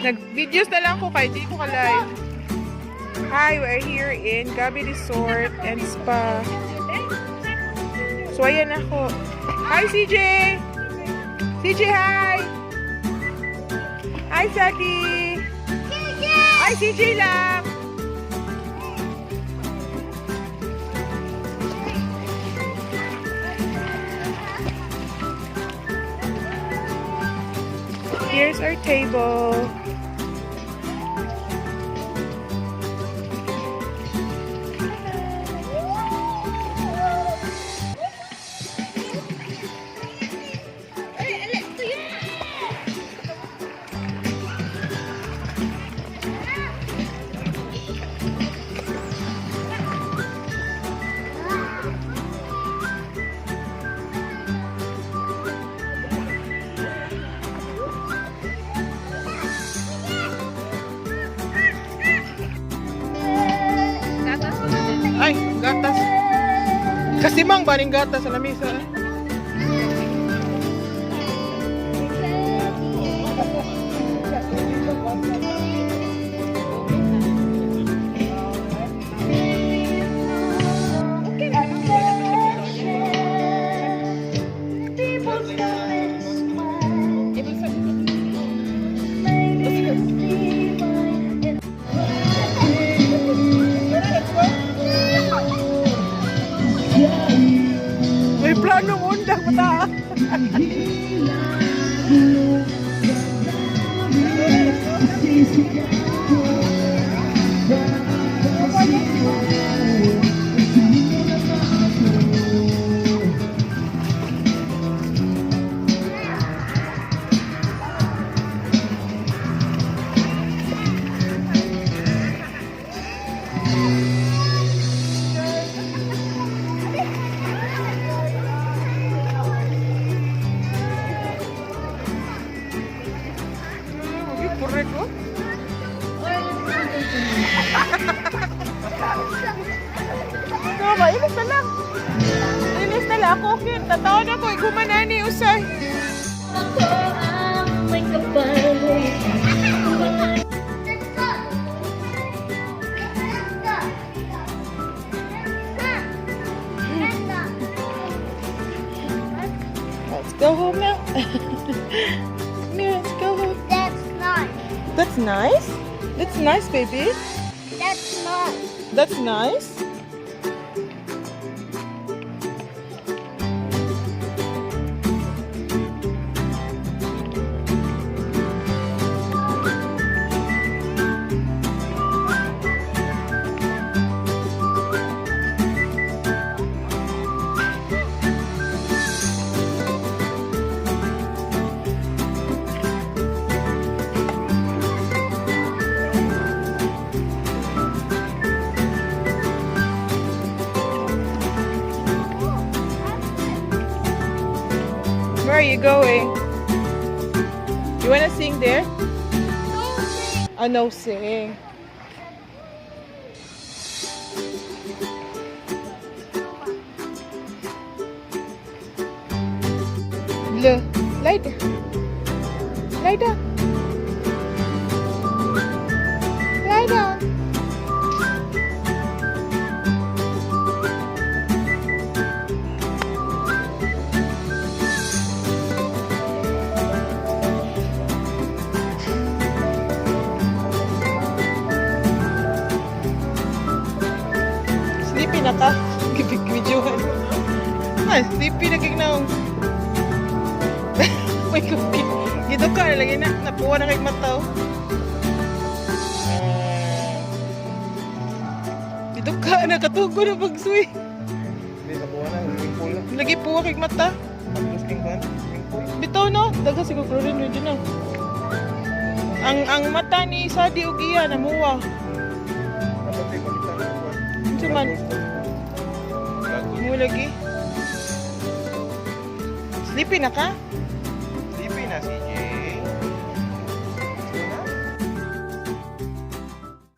Nag-videos na lang ko kay di ko ka-live. Hi, we're here in Gabi Resort and Spa. So, ayan ako. Hi, CJ! CJ, hi! Hi, Sadi! Hi, CJ lang! Here's our table. Ay, gatas. Kasimang ba ning gatas sa lamisa? May planong undang mata. Purek ko. Ilis na lang. Ilis na lang ako. Tataon ako. Igumanani usay. Ako ang may kapal. Let's go home now. Let's go home. That's not. That's nice. That's nice, baby. That's not. That's nice. Where are you going? You wanna sing there? Oh, no sing. Look, lie down. Lie down. Lie down. Sleepy na ka? Gibig-videohan. Ah, sleepy na kignaong. May cookie. Dito ka, lagi na. Napuwa na kay mataw. Dito ka, nakatugo na pagsuwi. Hindi, nabuha na. Swimming pool na. Lagi puwa kay mata. Swimming pool. Bitaw no? Daga siguro rin yun na. Ang mata ni Sadi ug iya namuwa. Dapat ay palitan ng buwan. Unsa man? Mo lagi. Sleepy na ka?